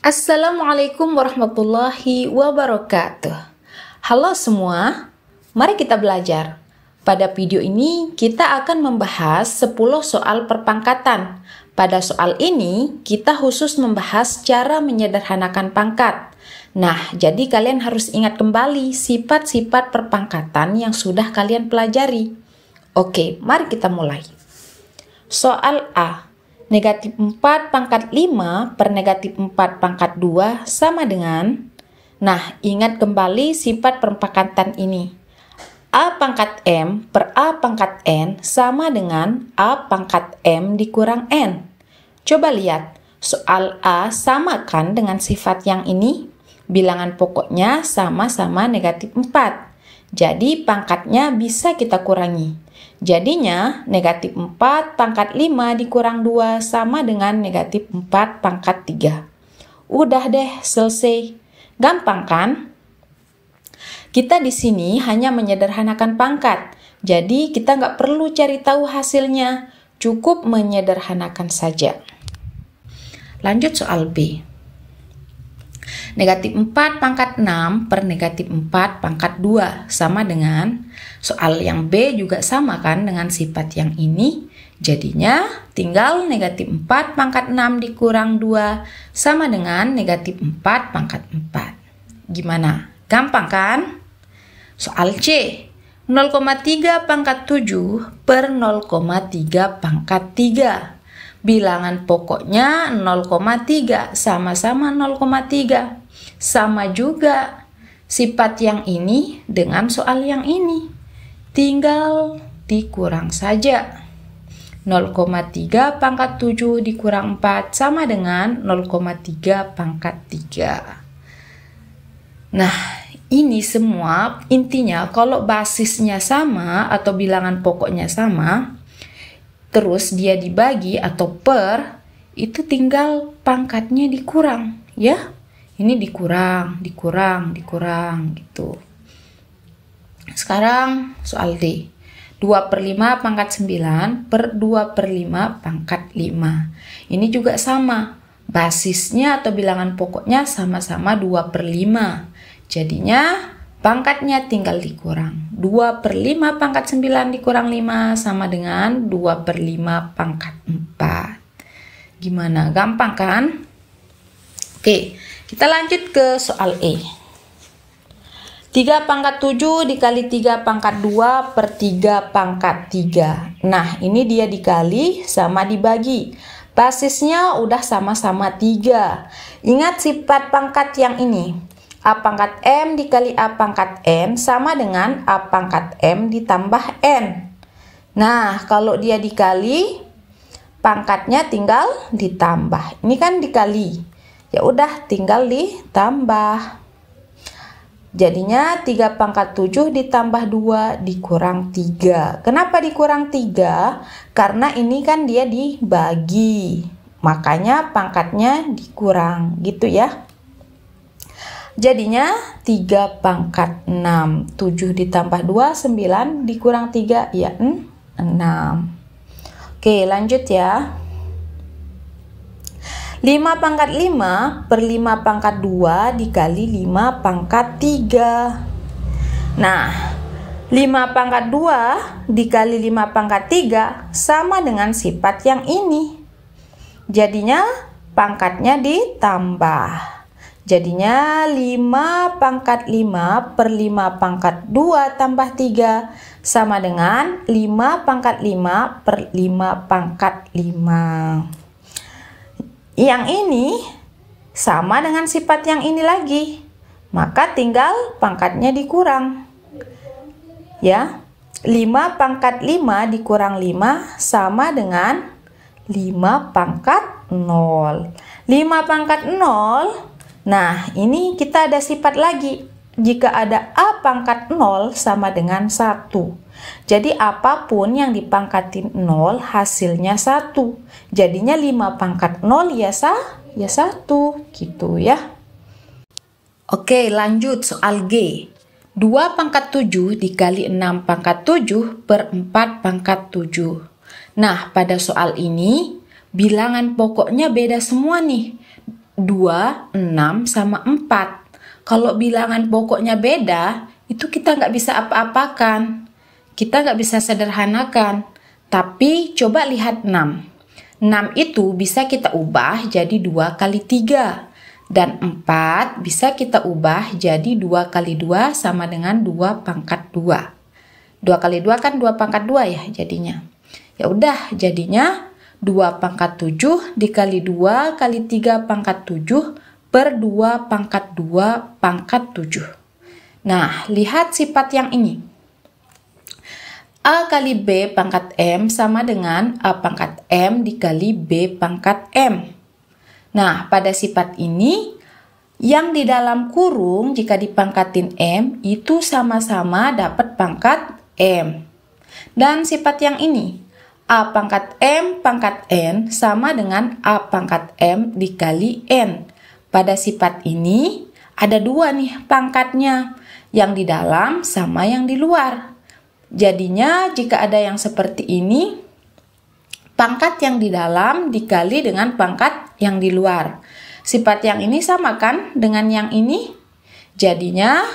Assalamualaikum warahmatullahi wabarakatuh. Halo semua, mari kita belajar. Pada video ini kita akan membahas 10 soal perpangkatan. Pada soal ini kita khusus membahas cara menyederhanakan pangkat. Nah, jadi kalian harus ingat kembali sifat-sifat perpangkatan yang sudah kalian pelajari. Oke, mari kita mulai. Soal A. Negatif 4 pangkat 5 per negatif 4 pangkat 2 sama dengan. Nah, ingat kembali sifat perpangkatan ini. A pangkat M per A pangkat N sama dengan A pangkat M dikurang N. Coba lihat, soal A sama kan dengan sifat yang ini? Bilangan pokoknya sama-sama negatif 4. Jadi pangkatnya bisa kita kurangi. Jadinya negatif 4 pangkat 5 dikurang 2 sama dengan negatif 4 pangkat 3. Udah deh, selesai. Gampang kan? Kita di sini hanya menyederhanakan pangkat. Jadi kita nggak perlu cari tahu hasilnya. Cukup menyederhanakan saja. Lanjut soal B. Negatif 4 pangkat 6 per negatif 4 pangkat 2 sama dengan. Soal yang B juga sama kan dengan sifat yang ini. Jadinya tinggal negatif 4 pangkat 6 dikurang 2 sama dengan negatif 4 pangkat 4. Gimana? Gampang kan? Soal C. 0,3 pangkat 7 per 0,3 pangkat 3. Bilangan pokoknya 0,3 sama-sama 0,3. Sama juga sifat yang ini dengan soal yang ini. Tinggal dikurang saja. 0,3 pangkat 7 dikurang 4 sama dengan 0,3 pangkat 3. Nah, ini semua intinya kalau basisnya sama atau bilangan pokoknya sama, terus dia dibagi atau per, itu tinggal pangkatnya dikurang, ya. Ini dikurang gitu. Sekarang soal D. 2 per 5 pangkat 9 per 2 per 5 pangkat 5. Ini juga sama. Basisnya atau bilangan pokoknya sama-sama 2 per 5. Jadinya pangkatnya tinggal dikurang. 2 per 5 pangkat 9 dikurang 5 sama dengan 2 per 5 pangkat 4. Gimana? Gampang kan? Oke, kita lanjut ke soal E. 3 pangkat 7 dikali 3 pangkat 2 per 3 pangkat 3. Nah, ini dia dikali sama dibagi. Basisnya udah sama-sama 3. Ingat sifat pangkat yang ini. A pangkat M dikali A pangkat N sama dengan A pangkat M ditambah N. Nah, kalau dia dikali, pangkatnya tinggal ditambah. Ini kan dikali. Ya udah, tinggal ditambah. Jadinya 3 pangkat 7 ditambah 2 dikurang 3. Kenapa dikurang 3? Karena ini kan dia dibagi. Makanya pangkatnya dikurang, gitu ya. Jadinya 3 pangkat 6. 7 ditambah 2, 9 dikurang 3, ya 6. Oke, lanjut ya. 5 pangkat 5 per 5 pangkat 2 dikali 5 pangkat 3. Nah, 5 pangkat 2 dikali 5 pangkat 3 sama dengan sifat yang ini. Jadinya pangkatnya ditambah. Jadinya 5 pangkat 5 per 5 pangkat 2 tambah 3 sama dengan 5 pangkat 5 per 5 pangkat 5. Yang ini sama dengan sifat yang ini lagi. Maka tinggal pangkatnya dikurang. Ya, 5 pangkat 5 dikurang 5 sama dengan 5 pangkat 0. 5 pangkat 0. Nah, ini kita ada sifat lagi. Jika ada A pangkat 0 sama dengan 1. Jadi apapun yang dipangkatin 0 hasilnya 1. Jadinya 5 pangkat 0 ya 1 gitu ya. Oke, lanjut soal G. 2 pangkat 7 dikali 6 pangkat 7 per 4 pangkat 7. Nah, pada soal ini bilangan pokoknya beda semua nih. 2, 6, sama 4. Kalau bilangan pokoknya beda, itu kita nggak bisa apa-apakan. Kita nggak bisa sederhanakan. Tapi coba lihat 6. 6 itu bisa kita ubah jadi 2 kali 3. Dan 4 bisa kita ubah jadi 2 kali 2 sama dengan 2 pangkat 2. 2 kali 2 kan 2 pangkat 2 ya jadinya. Ya udah, jadinya 2 pangkat 7 dikali 2 kali 3 pangkat 7 per 2 pangkat 2 pangkat 7. Nah, lihat sifat yang ini. A kali B pangkat M sama dengan A pangkat M dikali B pangkat M. Nah, pada sifat ini, yang di dalam kurung jika dipangkatin M itu sama-sama dapat pangkat M. Dan sifat yang ini, A pangkat M pangkat N sama dengan A pangkat M dikali N. Pada sifat ini ada 2 nih pangkatnya, yang di dalam sama yang di luar. Jadinya jika ada yang seperti ini, pangkat yang di dalam dikali dengan pangkat yang di luar. Sifat yang ini sama kan dengan yang ini? Jadinya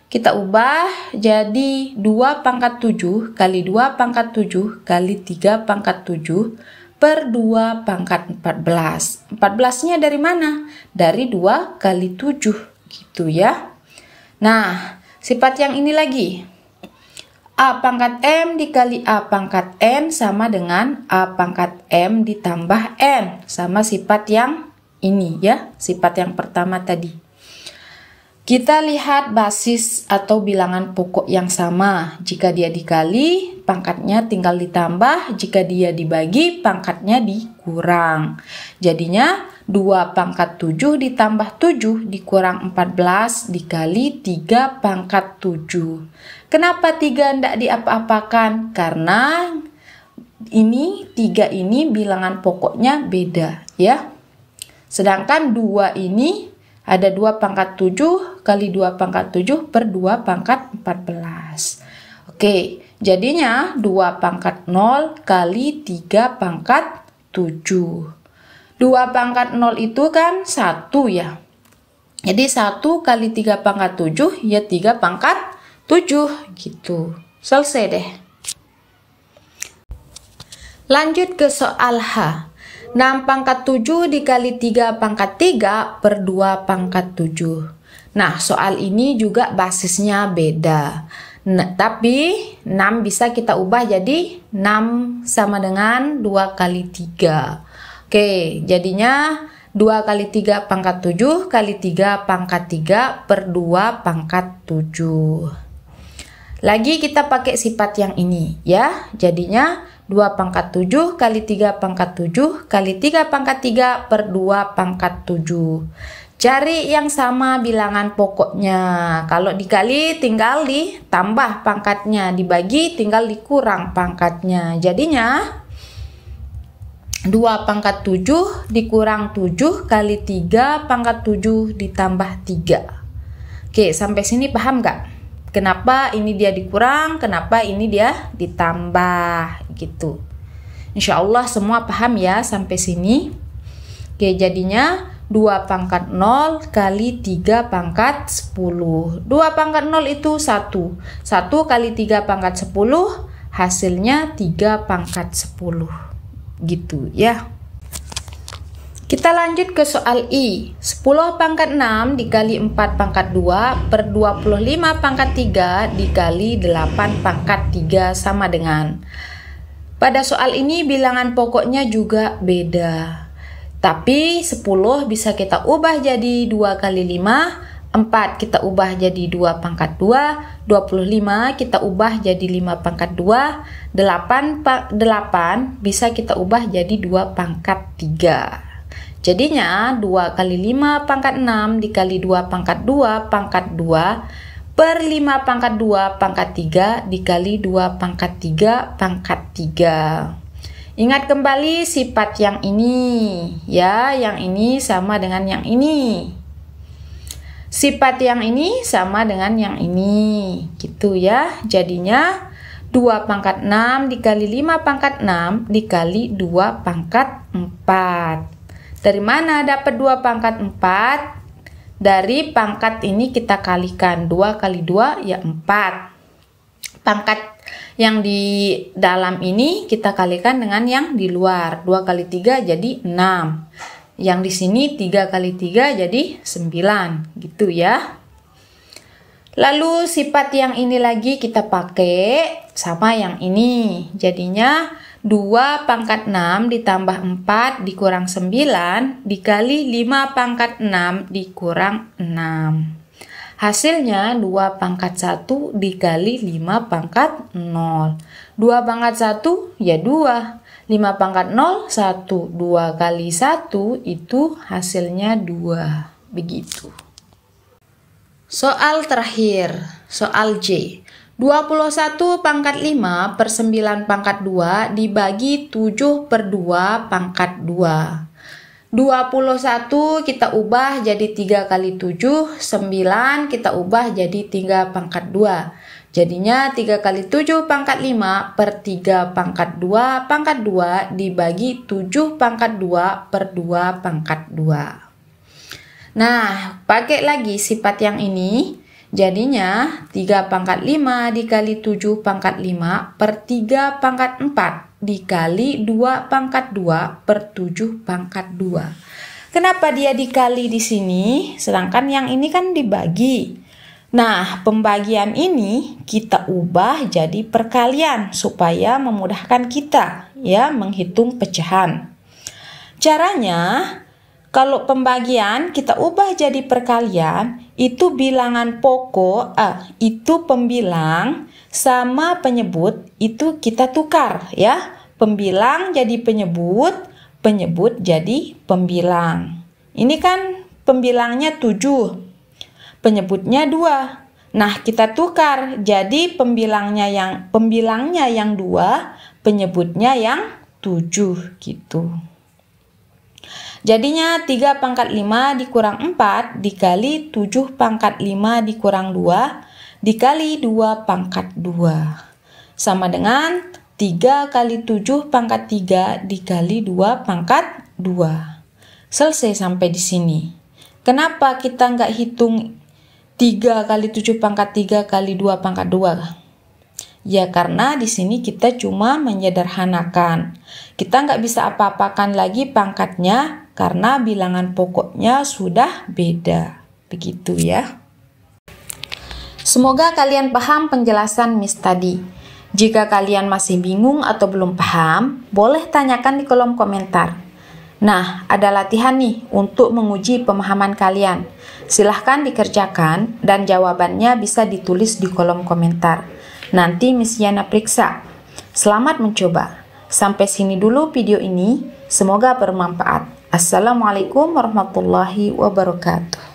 kita ubah jadi 2 pangkat 7 kali 2 pangkat 7 kali 3 pangkat 7 per 2 pangkat 14. 14-nya dari mana? Dari 2 kali 7 gitu ya. Nah, sifat yang ini lagi. A pangkat M dikali A pangkat N sama dengan A pangkat M ditambah N. Sama sifat yang ini ya, sifat yang pertama tadi. Kita lihat basis atau bilangan pokok yang sama. Jika dia dikali, pangkatnya tinggal ditambah. Jika dia dibagi, pangkatnya dikurang. Jadinya 2 pangkat 7 ditambah 7 dikurang 14 dikali 3 pangkat 7. Kenapa 3 tidak diapa-apakan? Karena ini 3 ini bilangan pokoknya beda ya. Sedangkan 2 ini ada 2 pangkat 7 kali 2 pangkat 7 per 2 pangkat 14. Oke, jadinya 2 pangkat 0 kali 3 pangkat 7. 2 pangkat 0 itu kan 1 ya. Jadi 1 kali 3 pangkat 7 ya 3 pangkat 7 gitu. Selesai deh. Lanjut ke soal H. 6 pangkat 7 dikali 3 pangkat 3 per 2 pangkat 7. Nah, soal ini juga basisnya beda. Nah, tapi 6 bisa kita ubah jadi 6 sama dengan 2 kali 3. Oke, jadinya 2 kali 3 pangkat 7 kali 3 pangkat 3 per 2 pangkat 7. Lagi kita pakai sifat yang ini ya. Jadinya 2 pangkat 7 kali 3 pangkat 7 kali 3 pangkat 3 per 2 pangkat 7. Cari yang sama bilangan pokoknya. Kalau dikali tinggal ditambah pangkatnya, dibagi tinggal dikurang pangkatnya. Jadinya 2 pangkat 7 dikurang 7 kali 3 pangkat 7 ditambah 3. Oke, sampai sini paham nggak? Kenapa ini dia dikurang, kenapa ini dia ditambah gitu. Insya Allah semua paham ya sampai sini. Oke, jadinya 2 pangkat 0 kali 3 pangkat 10. 2 pangkat 0 itu 1. 1 kali 3 pangkat 10 hasilnya 3 pangkat 10. Gitu ya. Kita lanjut ke soal I. 10 pangkat 6 dikali 4 pangkat 2 per 25 pangkat 3 dikali 8 pangkat 3 sama dengan. Pada soal ini bilangan pokoknya juga beda. Tapi 10 bisa kita ubah jadi 2 kali 5, 4 kita ubah jadi 2 pangkat 2, 25 kita ubah jadi 5 pangkat 2, 8 bisa kita ubah jadi 2 pangkat 3. Jadinya 2 kali 5 pangkat 6 dikali 2 pangkat 2 pangkat 2 per 5 pangkat 2 pangkat 3 dikali 2 pangkat 3 pangkat 3. Ingat kembali sifat yang ini ya, yang ini sama dengan yang ini. Sifat yang ini sama dengan yang ini gitu ya. Jadinya 2 pangkat 6 dikali 5 pangkat 6 dikali 2 pangkat 4. Dari mana dapat 2 pangkat 4? Dari pangkat ini kita kalikan. 2 kali 2 ya 4. Pangkat yang di dalam ini kita kalikan dengan yang di luar. 2 kali 3 jadi 6. Yang di sini 3 kali 3 jadi 9. Gitu ya. Lalu sifat yang ini lagi kita pakai sama yang ini. Jadinya 2 pangkat 6 ditambah 4 dikurang 9 dikali 5 pangkat 6 dikurang 6. Hasilnya 2 pangkat 1 dikali 5 pangkat 0. 2 pangkat 1 ya 2. 5 pangkat 0, 1. 2 kali 1 itu hasilnya 2. Begitu. Soal terakhir, soal J. 21 pangkat 5 per 9 pangkat 2 dibagi 7 per 2 pangkat 2. 21 kita ubah jadi 3 kali 7, 9 kita ubah jadi 3 pangkat 2. Jadinya 3 kali 7 pangkat 5 per 3 pangkat 2 pangkat 2 dibagi 7 pangkat 2 per 2 pangkat 2. Nah, pakai lagi sifat yang ini. Jadinya 3 pangkat 5 dikali 7 pangkat 5 per 3 pangkat 4 dikali 2 pangkat 2 per 7 pangkat 2. Kenapa dia dikali di sini? Sedangkan yang ini kan dibagi. Nah, pembagian ini kita ubah jadi perkalian supaya memudahkan kita ya menghitung pecahan. Caranya, kalau pembagian kita ubah jadi perkalian, itu bilangan pokok, itu pembilang sama penyebut itu kita tukar ya. Pembilang jadi penyebut, penyebut jadi pembilang. Ini kan pembilangnya 7, penyebutnya 2. Nah, kita tukar jadi pembilangnya yang 2, penyebutnya yang 7 gitu. Jadinya 3 pangkat 5 dikurang 4 dikali 7 pangkat 5 dikurang 2 dikali 2 pangkat 2. Sama dengan 3 kali 7 pangkat 3 dikali 2 pangkat 2. Selesai sampai di sini. Kenapa kita nggak hitung 3 kali 7 pangkat 3 kali 2 pangkat 2? Ya karena di sini kita cuma menyederhanakan. Kita nggak bisa apa-apakan lagi pangkatnya karena bilangan pokoknya sudah beda. Begitu ya. Semoga kalian paham penjelasan Miss tadi. Jika kalian masih bingung atau belum paham, boleh tanyakan di kolom komentar. Nah, ada latihan nih untuk menguji pemahaman kalian. Silahkan dikerjakan dan jawabannya bisa ditulis di kolom komentar. Nanti Miss Yana periksa. Selamat mencoba. Sampai sini dulu video ini. Semoga bermanfaat. Assalamualaikum warahmatullahi wabarakatuh.